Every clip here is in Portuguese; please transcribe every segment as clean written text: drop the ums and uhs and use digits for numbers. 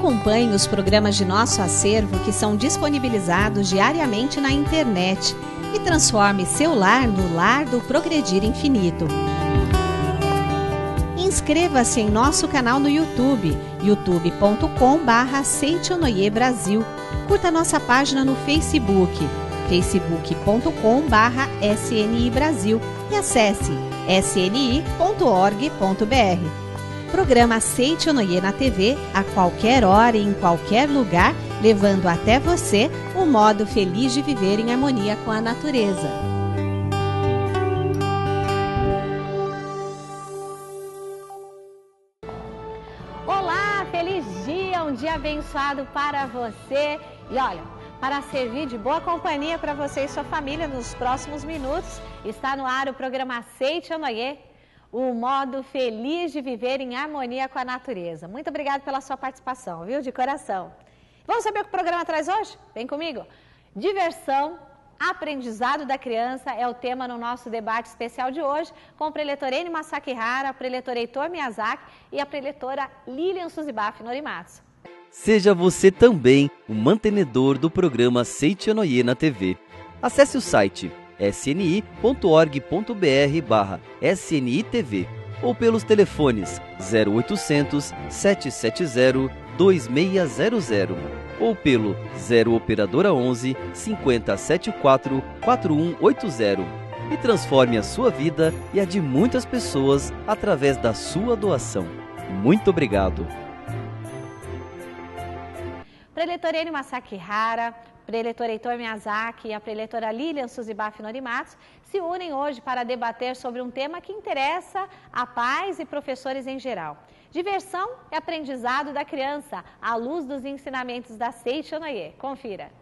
Acompanhe os programas de nosso acervo que são disponibilizados diariamente na internet e transforme seu lar no lar do Progredir Infinito. Inscreva-se em nosso canal no YouTube, youtube.com/Seitonoi Brasil. Curta nossa página no Facebook, facebook.com/SNI Brasil e acesse sni.org.br. Programa Seitonoi na TV, a qualquer hora e em qualquer lugar, levando até você o modo feliz de viver em harmonia com a natureza. Olá, feliz dia, um dia abençoado para você. E olha, para servir de boa companhia para você e sua família nos próximos minutos, está no ar o programa Seitonoi, o modo feliz de viver em harmonia com a natureza. Muito obrigada pela sua participação, viu? De coração. Vamos saber o que o programa traz hoje? Vem comigo. Diversão, aprendizado da criança é o tema no nosso debate especial de hoje, com o preletor Eni Masakihara, a preletora Heitor Miyazaki e a preletora Lilian Suzibaf Norimatsu. Seja você também o mantenedor do programa Seitonoi na TV. Acesse o site sni.org.br/SNITV ou pelos telefones 0800 770 2600 ou pelo 0 operadora 11 5074 4180 e transforme a sua vida e a de muitas pessoas através da sua doação. Muito obrigado. Preletor Eni Masakihara, preletor Heitor Miyazaki e a preletora Lilian Suzibaf Norimatsu se unem hoje para debater sobre um tema que interessa a pais e professores em geral. Diversão e aprendizado da criança, à luz dos ensinamentos da Seitonoi. Confira.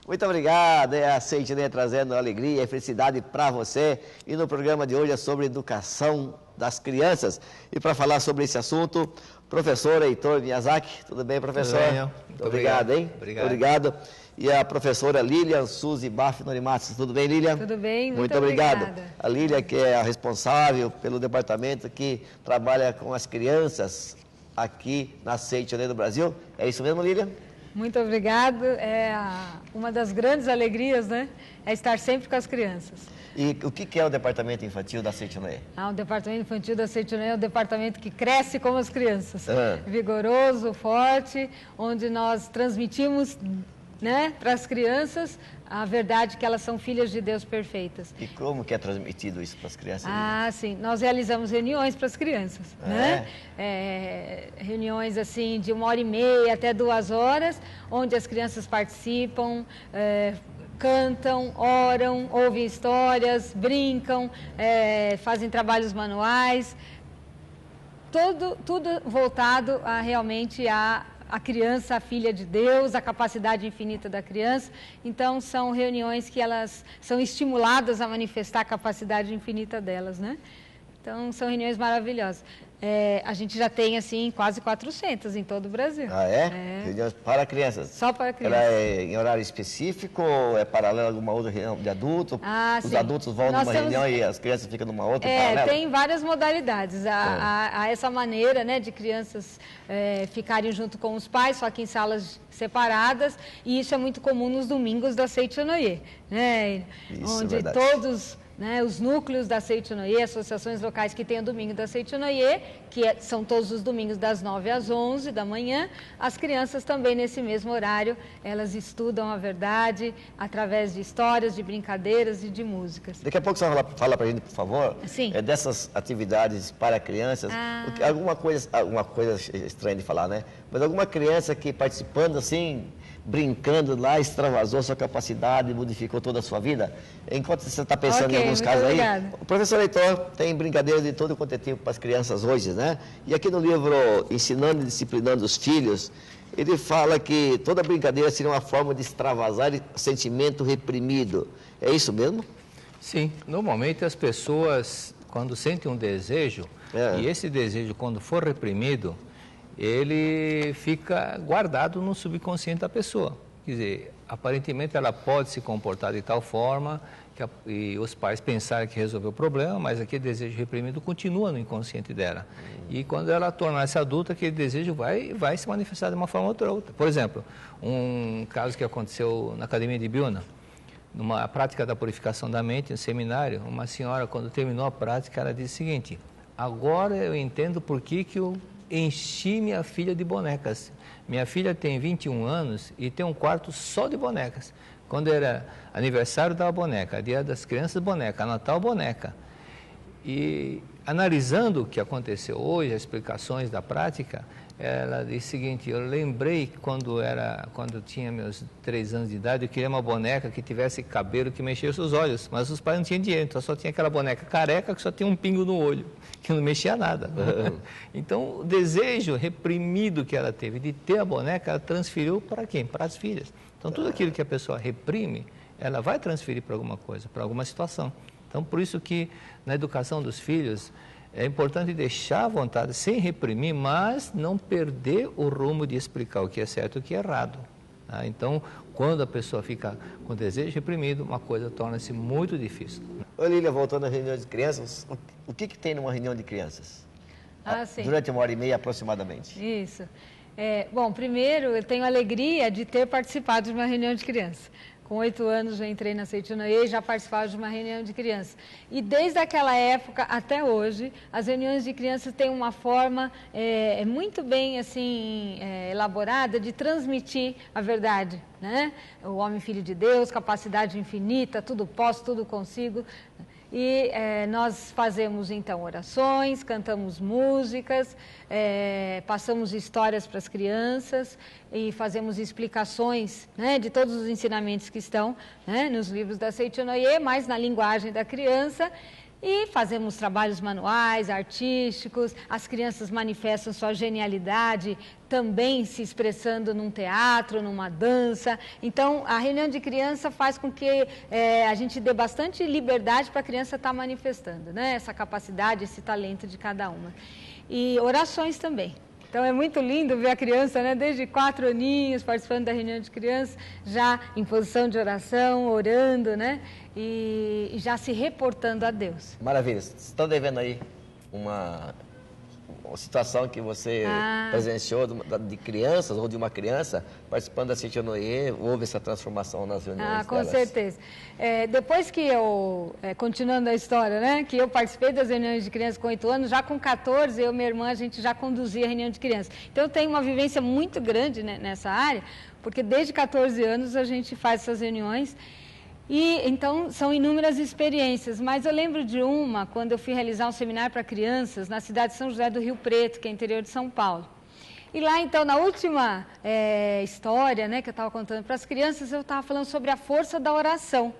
Muito obrigado, é a Seitonoi trazendo alegria e felicidade para você. E no programa de hoje é sobre educação das crianças. E para falar sobre esse assunto, professor Heitor Miyazaki. Tudo bem, professor? Tudo bem, muito obrigado, hein? Obrigado. E a professora Lilian Suzibaf Norimatsu. Tudo bem, Lilian? Tudo bem, muito obrigado. A Lilian, que é a responsável pelo departamento que trabalha com as crianças aqui na Seitonoi do Brasil. É isso mesmo, Lilian? Muito obrigado. Uma das grandes alegrias, né, é estar sempre com as crianças. E o que é o departamento infantil da Seitonoi? O departamento infantil da Seitonoi é o departamento que cresce como as crianças. Vigoroso, forte, onde nós transmitimos, né, para as crianças a verdade que elas são filhas de Deus perfeitas. E como que é transmitido isso para as crianças? Sim, nós realizamos reuniões para as crianças, né? Reuniões assim de 1h30 até 2 horas, onde as crianças participam, cantam, oram, ouvem histórias, brincam, fazem trabalhos manuais, tudo voltado a realmente a criança, a filha de Deus, a capacidade infinita da criança. Então, são reuniões que elas são estimuladas a manifestar a capacidade infinita delas, né? Então, são reuniões maravilhosas. A gente já tem, assim, quase 400 em todo o Brasil. Reuniões para crianças? Só para crianças. Ela é em horário específico ou é paralela a alguma outra reunião de adulto? Os adultos vão numa reunião e as crianças ficam numa outra paralela? Tem várias modalidades. Há essa maneira, né, de crianças ficarem junto com os pais, só que em salas separadas, e isso é muito comum nos domingos da Seitonoi, né? Onde todos... os núcleos da Seitonoi, associações locais que tem o domingo da Seitonoi, são todos os domingos das 9 às 11 da manhã. As crianças também nesse mesmo horário, elas estudam a verdade através de histórias, de brincadeiras e de músicas. Daqui a pouco você fala para a gente, por favor, Sim. Dessas atividades para crianças, alguma coisa estranha de falar, né? Mas alguma criança que participando assim, brincando lá, extravasou sua capacidade, modificou toda a sua vida? Enquanto você está pensando em alguns casos aí, o professor Heitor tem brincadeiras de todo quanto é tempo para as crianças hoje, né? E aqui no livro Ensinando e Disciplinando os Filhos, ele fala que toda brincadeira seria uma forma de extravasar sentimento reprimido. É isso mesmo? Sim, normalmente as pessoas, quando sentem um desejo, e esse desejo, quando for reprimido, ele fica guardado no subconsciente da pessoa. Quer dizer, aparentemente ela pode se comportar de tal forma e os pais pensarem que resolveu o problema, mas aquele desejo reprimido continua no inconsciente dela. E quando ela tornar-se adulta, aquele desejo vai se manifestar de uma forma ou outra. Por exemplo, um caso que aconteceu na Academia de Biúna, numa prática da purificação da mente, no seminário, uma senhora, quando terminou a prática, ela disse o seguinte: agora eu entendo por que eu enchi minha filha de bonecas. Minha filha tem 21 anos e tem um quarto só de bonecas. Quando era aniversário da boneca, dia das crianças boneca, Natal boneca. E analisando o que aconteceu hoje, as explicações da prática, ela disse o seguinte: eu lembrei quando eu tinha meus 3 anos de idade, eu queria uma boneca que tivesse cabelo, que mexesse os olhos, mas os pais não tinham dinheiro, então só tinha aquela boneca careca que só tinha um pingo no olho, que não mexia nada. Então o desejo reprimido que ela teve de ter a boneca, ela transferiu para quem? Para as filhas. Então tudo aquilo que a pessoa reprime, ela vai transferir para alguma coisa, para alguma situação. Então por isso que na educação dos filhos, é importante deixar a vontade sem reprimir, mas não perder o rumo de explicar o que é certo e o que é errado. Tá? Então, quando a pessoa fica com desejo reprimido, uma coisa torna-se muito difícil. Ô Lília, voltando à reunião de crianças, o que tem numa reunião de crianças? Sim. Durante 1h30 aproximadamente. Isso. Bom, primeiro, eu tenho a alegria de ter participado de uma reunião de criança. Com 8 anos já entrei na Seita Noé e já participava de uma reunião de crianças. E desde aquela época até hoje, as reuniões de crianças têm uma forma muito bem assim, elaborada de transmitir a verdade, né? O homem filho de Deus, capacidade infinita, tudo posso, tudo consigo. E nós fazemos então orações, cantamos músicas, passamos histórias para as crianças e fazemos explicações, né, de todos os ensinamentos que estão, né, nos livros da Seita Noé, mas na linguagem da criança. E fazemos trabalhos manuais, artísticos, as crianças manifestam sua genialidade, também se expressando num teatro, numa dança. Então, a reunião de criança faz com que a gente dê bastante liberdade para a criança estar manifestando, né? Essa capacidade, esse talento de cada uma. E orações também. Então, é muito lindo ver a criança, né, desde 4 aninhos, participando da reunião de criança, já em posição de oração, orando, né, e já se reportando a Deus. Maravilha. Vocês estão devendo aí uma situação que você presenciou de crianças ou de uma criança participando da Seita Noé, houve essa transformação nas reuniões com delas? certeza. Depois que eu, continuando a história, né, que eu participei das reuniões de crianças com 8 anos, já com 14, eu e minha irmã, a gente já conduzia a reunião de crianças. Então, eu tenho uma vivência muito grande, né, nessa área, porque desde 14 anos a gente faz essas reuniões. E, então, são inúmeras experiências, mas eu lembro de uma, quando eu fui realizar um seminário para crianças na cidade de São José do Rio Preto, que é interior de São Paulo. E lá, então, na última história, né, que eu estava contando para as crianças, eu estava falando sobre a força da oração.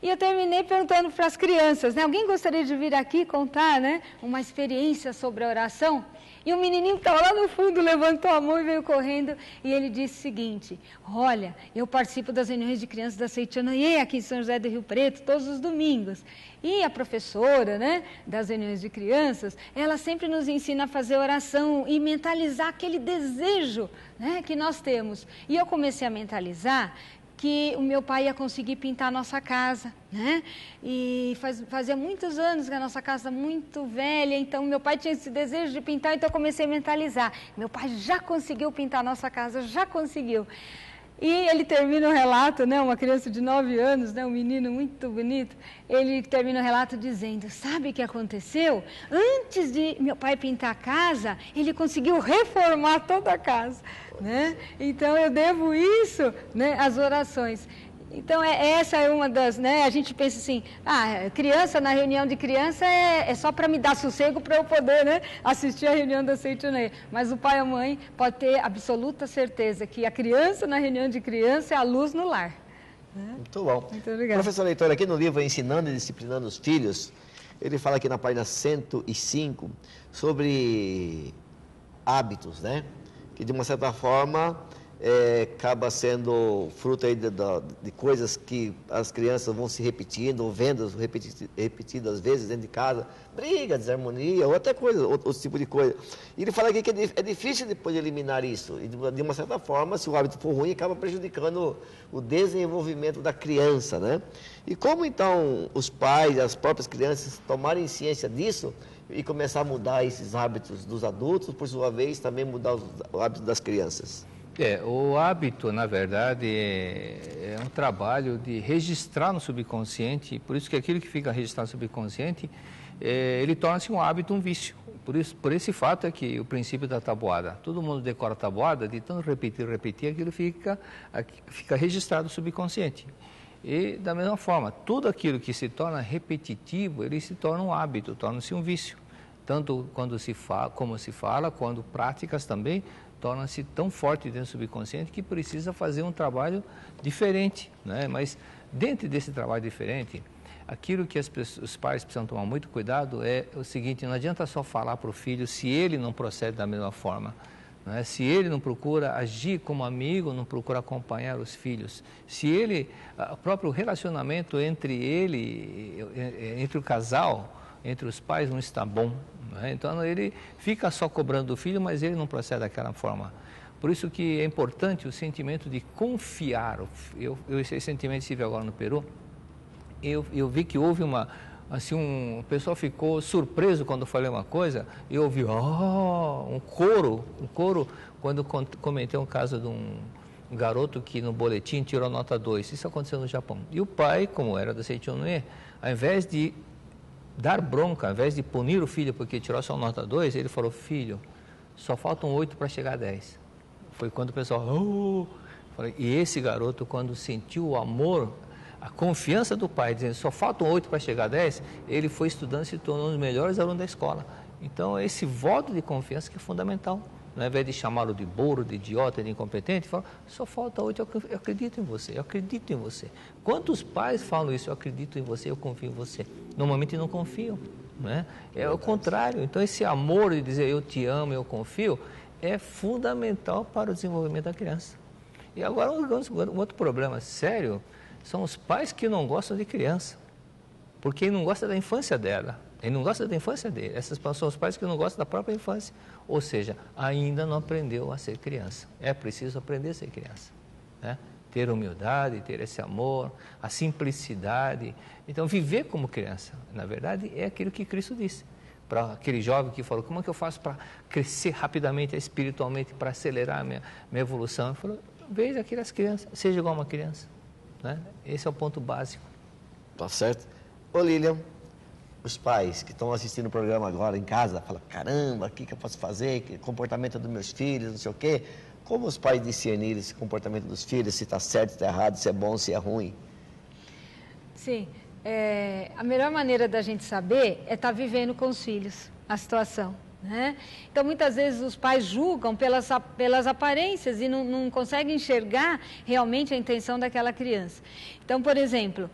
E eu terminei perguntando para as crianças, né, alguém gostaria de vir aqui contar, né, uma experiência sobre a oração? E o menininho que estava lá no fundo levantou a mão e veio correndo e ele disse o seguinte: olha, eu participo das reuniões de crianças da Seita Noé aqui em São José do Rio Preto todos os domingos. E a professora, né, das reuniões de crianças, ela sempre nos ensina a fazer oração e mentalizar aquele desejo, né, que nós temos. E eu comecei a mentalizar que o meu pai ia conseguir pintar a nossa casa, né? E fazia muitos anos que a nossa casa muito velha, então meu pai tinha esse desejo de pintar, então eu comecei a mentalizar. Meu pai já conseguiu pintar a nossa casa, já conseguiu. E ele termina o relato, né, uma criança de 9 anos, né, um menino muito bonito, ele termina o relato dizendo, sabe o que aconteceu? Antes de meu pai pintar a casa, ele conseguiu reformar toda a casa, né? Então eu devo isso, né, às orações. Então, essa é uma das, né, a gente pensa assim, criança, na reunião de criança é só para me dar sossego para eu poder, né, assistir a reunião da Seita Noé. Mas o pai e a mãe pode ter absoluta certeza que a criança, na reunião de criança, é a luz no lar. Né? Muito bom. Muito obrigada. Professor Leitor, aqui no livro Ensinando e Disciplinando os Filhos, ele fala aqui na página 105 sobre hábitos, né, que de uma certa forma acaba sendo fruto aí de coisas que as crianças vão se repetindo, ou vendo repetidas vezes dentro de casa, briga, desarmonia, ou até coisa, outro tipo de coisa. E ele fala aqui que é difícil depois de eliminar isso, e de uma certa forma, se o hábito for ruim, acaba prejudicando o desenvolvimento da criança, né? E como então os pais, as próprias crianças tomarem ciência disso e começar a mudar esses hábitos dos adultos, por sua vez, também mudar os hábitos das crianças? O hábito, na verdade, é um trabalho de registrar no subconsciente, por isso que aquilo que fica registrado no subconsciente, ele torna-se um hábito, um vício. Por esse fato é que o princípio da tabuada, todo mundo decora a tabuada, de tanto repetir, aquilo fica registrado no subconsciente. E, da mesma forma, tudo aquilo que se torna repetitivo, ele se torna um hábito, torna-se um vício. Tanto quando se fala, como se fala, quando práticas também, torna-se tão forte dentro do subconsciente que precisa fazer um trabalho diferente, né? Mas dentro desse trabalho diferente, aquilo que os pais precisam tomar muito cuidado é o seguinte: não adianta só falar para o filho se ele não procede da mesma forma, né? Se ele não procura agir como amigo, não procura acompanhar os filhos, se ele, o próprio relacionamento entre o casal, entre os pais não está bom, né? Então ele fica só cobrando do filho, mas ele não procede daquela forma. Por isso que é importante o sentimento de confiar. Esse sentimento estive agora no Peru, eu vi que houve o pessoal ficou surpreso quando eu falei uma coisa, e eu ouvi um coro, quando comentei um caso de um garoto que no boletim tirou nota 2, isso aconteceu no Japão. E o pai, como era da Seiichi Onoe, ao invés de dar bronca, ao invés de punir o filho porque tirou só nota 2, ele falou: filho, só faltam 8 para chegar a 10. Foi quando o pessoal... E esse garoto, quando sentiu o amor, a confiança do pai, dizendo só faltam 8 para chegar a 10, ele foi estudando e se tornou um dos melhores alunos da escola. Então, esse voto de confiança que é fundamental. Ao invés de chamá-lo de burro, de idiota, de incompetente, fala: só falta 8, eu acredito em você, eu acredito em você. Quantos pais falam isso? Eu acredito em você, eu confio em você. Normalmente não confiam, né? É o contrário. Então, esse amor de dizer eu te amo, eu confio, é fundamental para o desenvolvimento da criança. E agora, um outro problema sério são os pais que não gostam de criança, porque ele não gosta da infância dela. Ele não gosta da infância dele. Esses são os pais que não gostam da própria infância. Ou seja, ainda não aprendeu a ser criança. É preciso aprender a ser criança, né? Ter humildade, ter esse amor, a simplicidade. Então, viver como criança, na verdade, é aquilo que Cristo disse. Para aquele jovem que falou: como é que eu faço para crescer rapidamente espiritualmente, para acelerar a minha evolução? Ele falou: veja aquelas crianças, seja igual a uma criança, né? Esse é o ponto básico. Tá certo. Ô Lilian, os pais que estão assistindo o programa agora em casa, falam: caramba, o que eu posso fazer? Que comportamento dos meus filhos, não sei o quê. Como os pais discernirem esse comportamento dos filhos, se está certo, se está errado, se é bom, se é ruim? Sim, a melhor maneira da gente saber é estar vivendo com os filhos a situação, né? Então, muitas vezes os pais julgam pelas aparências e não conseguem enxergar realmente a intenção daquela criança. Então, por exemplo,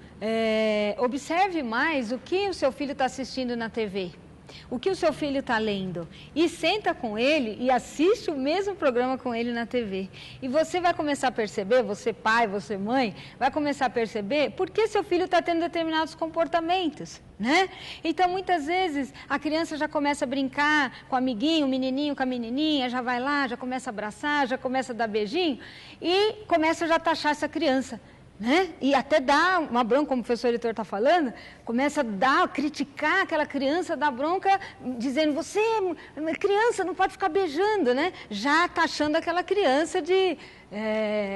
observe mais o que o seu filho está assistindo na TV, o que o seu filho está lendo, e senta com ele e assiste o mesmo programa com ele na TV. E você vai começar a perceber, você pai, você mãe, vai começar a perceber por que seu filho está tendo determinados comportamentos, né? Então, muitas vezes, a criança já começa a brincar com o amiguinho, o menininho com a menininha, já vai lá, já começa a abraçar, já começa a dar beijinho e começa já a taxar essa criança, né? E até dá uma bronca, como o professor Heitor está falando, começa a criticar aquela criança, dá bronca, dizendo: você é criança, não pode ficar beijando, né? Já taxando aquela criança de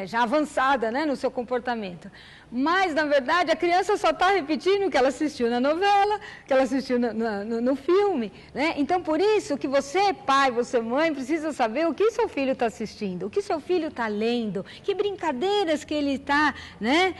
já avançada, né, no seu comportamento. Mas, na verdade, a criança só está repetindo o que ela assistiu na novela, que ela assistiu no filme, né? Então, por isso que você, pai, você, mãe, precisa saber o que seu filho está assistindo, o que seu filho está lendo, que brincadeiras que ele está, né,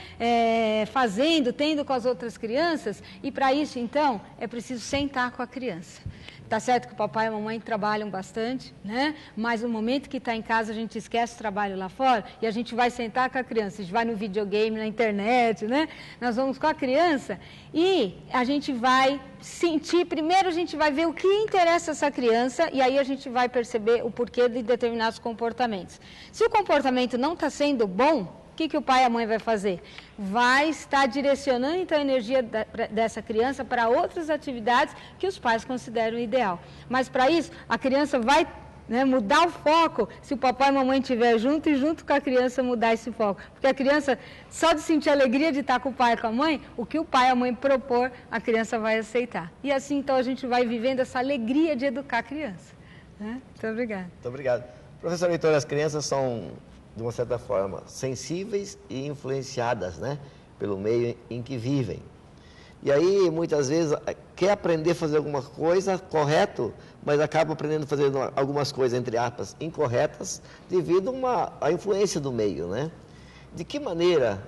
fazendo, tendo com as outras crianças. E, para isso, então, é preciso sentar com a criança. Tá certo que o papai e a mamãe trabalham bastante, né? Mas no momento que está em casa, a gente esquece o trabalho lá fora e a gente vai sentar com a criança, a gente vai no videogame, na internet, né? Nós vamos com a criança e a gente vai sentir, primeiro a gente vai ver o que interessa essa criança e aí a gente vai perceber o porquê de determinados comportamentos. Se o comportamento não está sendo bom, o que o pai e a mãe vai fazer? Vai estar direcionando então a energia dessa criança para outras atividades que os pais consideram ideal. Mas para isso, a criança vai, né, mudar o foco se o papai e a mamãe estiver junto e junto com a criança mudar esse foco. Porque a criança, só de sentir a alegria de estar com o pai e com a mãe, o que o pai e a mãe propor, a criança vai aceitar. E assim então a gente vai vivendo essa alegria de educar a criança. Né? Muito obrigada. Muito obrigado. Professor Heitor, as crianças são, de uma certa forma, sensíveis e influenciadas, né, pelo meio em que vivem. E aí, muitas vezes, quer aprender a fazer alguma coisa correto, mas acaba aprendendo a fazer algumas coisas, entre aspas, incorretas, devido à influência do meio, né? De que maneira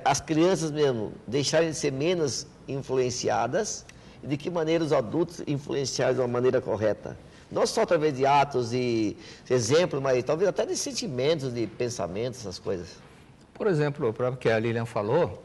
as crianças mesmo deixarem de ser menos influenciadas e de que maneira os adultos influenciarem de uma maneira correta? Não só através de atos e exemplos, mas talvez até de sentimentos, de pensamentos, essas coisas. Por exemplo, o próprio que a Lilian falou,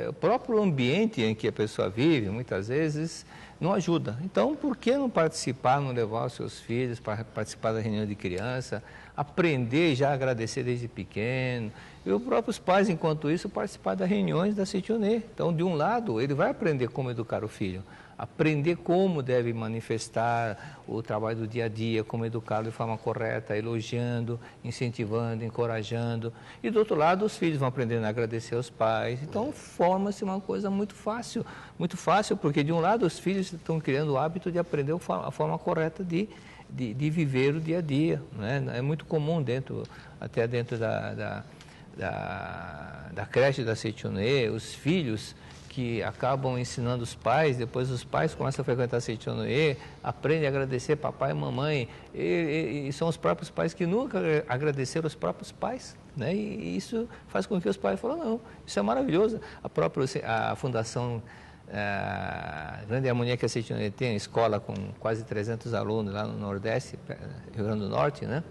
o próprio ambiente em que a pessoa vive, muitas vezes, não ajuda. Então, por que não participar, não levar os seus filhos para participar da reunião de criança, aprender já a agradecer desde pequeno, e os próprios pais, enquanto isso, participar das reuniões da Setionê. Então, de um lado, ele vai aprender como educar o filho, aprender como deve manifestar o trabalho do dia a dia, como educá-lo de forma correta, elogiando, incentivando, encorajando. E do outro lado, os filhos vão aprendendo a agradecer aos pais. Então, forma-se uma coisa muito fácil, porque de um lado os filhos estão criando o hábito de aprender a forma correta de viver o dia a dia. Né? É muito comum, até dentro da creche da Setionê, os filhos que acabam ensinando os pais, depois os pais começam a frequentar a Setionê, aprendem a agradecer papai e mamãe, e são os próprios pais que nunca agradeceram os próprios pais, né? E isso faz com que os pais falem, não, isso é maravilhoso. A Fundação Grande Harmonia que a Setionê tem, escola com quase 300 alunos lá no Nordeste, Rio Grande do Norte, né?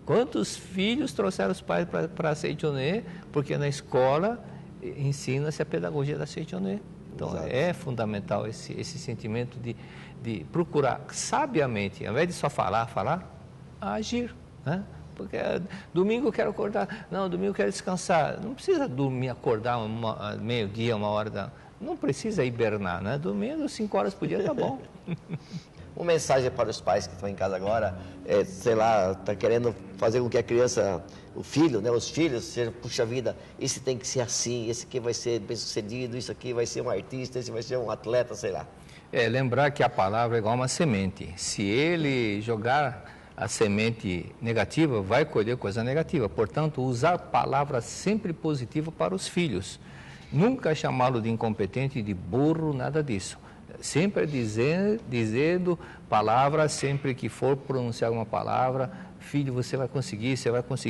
Quantos filhos trouxeram os pais para a Setionê, porque na escola ensina-se a pedagogia da Setionê. Então, exato, é fundamental esse sentimento de procurar sabiamente, ao invés de só falar, agir, né? Porque domingo eu quero acordar, não, domingo eu quero descansar. Não precisa dormir, acordar meio-dia, 1h não precisa hibernar, né? Domingo, 5 horas por dia tá bom. Uma mensagem para os pais que estão em casa agora, sei lá, está querendo fazer com que a criança, o filho, né, os filhos, seja, puxa vida, esse tem que ser assim, esse aqui vai ser bem-sucedido, isso aqui vai ser um artista, esse vai ser um atleta, sei lá. Lembrar que a palavra é igual uma semente. Se ele jogar a semente negativa, vai colher coisa negativa. Portanto, usar palavras sempre positivas para os filhos. Nunca chamá-lo de incompetente, de burro, nada disso. Sempre dizendo palavras, sempre que for pronunciar uma palavra, filho, você vai conseguir,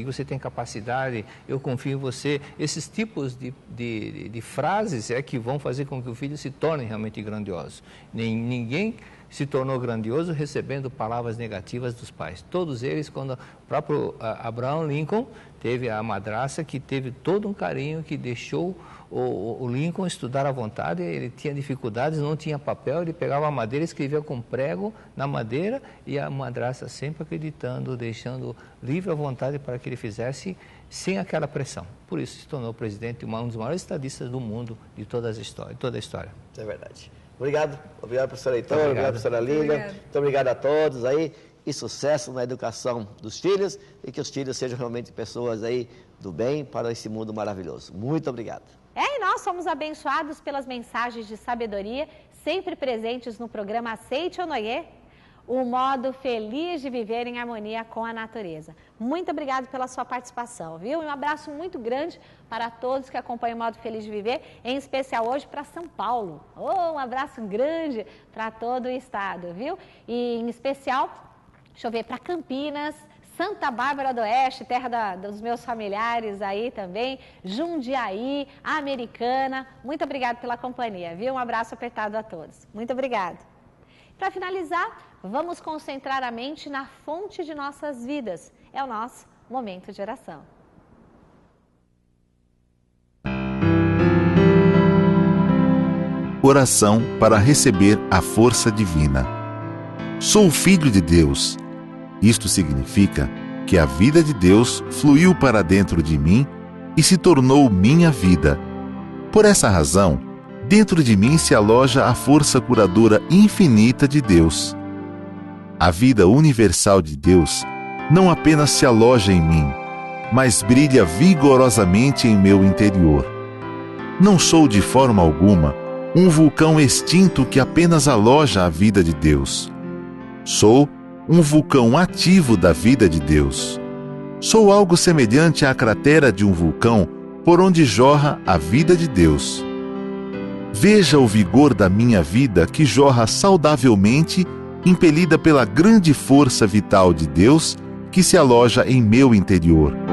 você tem capacidade, eu confio em você. Esses tipos de frases é que vão fazer com que o filho se torne realmente grandioso. Ninguém se tornou grandioso recebendo palavras negativas dos pais. Todos eles, quando o próprio Abraham Lincoln teve a madraça que teve todo um carinho, que deixou o Lincoln estudar à vontade, ele tinha dificuldades, não tinha papel, ele pegava a madeira, escrevia com prego na madeira e a madraça sempre acreditando, deixando livre à vontade para que ele fizesse sem aquela pressão. Por isso se tornou presidente, um dos maiores estadistas do mundo de toda a história. É verdade. Obrigado, professor Heitor, obrigado, professora Lilian. Muito obrigado a todos aí e sucesso na educação dos filhos e que os filhos sejam realmente pessoas aí do bem para esse mundo maravilhoso. Muito obrigado. E nós somos abençoados pelas mensagens de sabedoria sempre presentes no programa Aceite ou Noie, o modo feliz de viver em harmonia com a natureza. Muito obrigado pela sua participação, viu? E um abraço muito grande para todos que acompanham o modo feliz de viver, em especial hoje para São Paulo. Um abraço grande para todo o estado, viu? E em especial, deixa eu ver, para Campinas, Santa Bárbara do Oeste, terra dos meus familiares aí também, Jundiaí, Americana. Muito obrigado pela companhia, viu? Um abraço apertado a todos. Muito obrigado. Para finalizar, vamos concentrar a mente na fonte de nossas vidas. É o nosso momento de oração. Oração para receber a força divina. Sou filho de Deus. Isto significa que a vida de Deus fluiu para dentro de mim e se tornou minha vida. Por essa razão, dentro de mim se aloja a força curadora infinita de Deus. A vida universal de Deus não apenas se aloja em mim, mas brilha vigorosamente em meu interior. Não sou de forma alguma um vulcão extinto que apenas aloja a vida de Deus. Sou um vulcão ativo da vida de Deus. Sou algo semelhante à cratera de um vulcão por onde jorra a vida de Deus. Veja o vigor da minha vida que jorra saudavelmente, impelida pela grande força vital de Deus que se aloja em meu interior.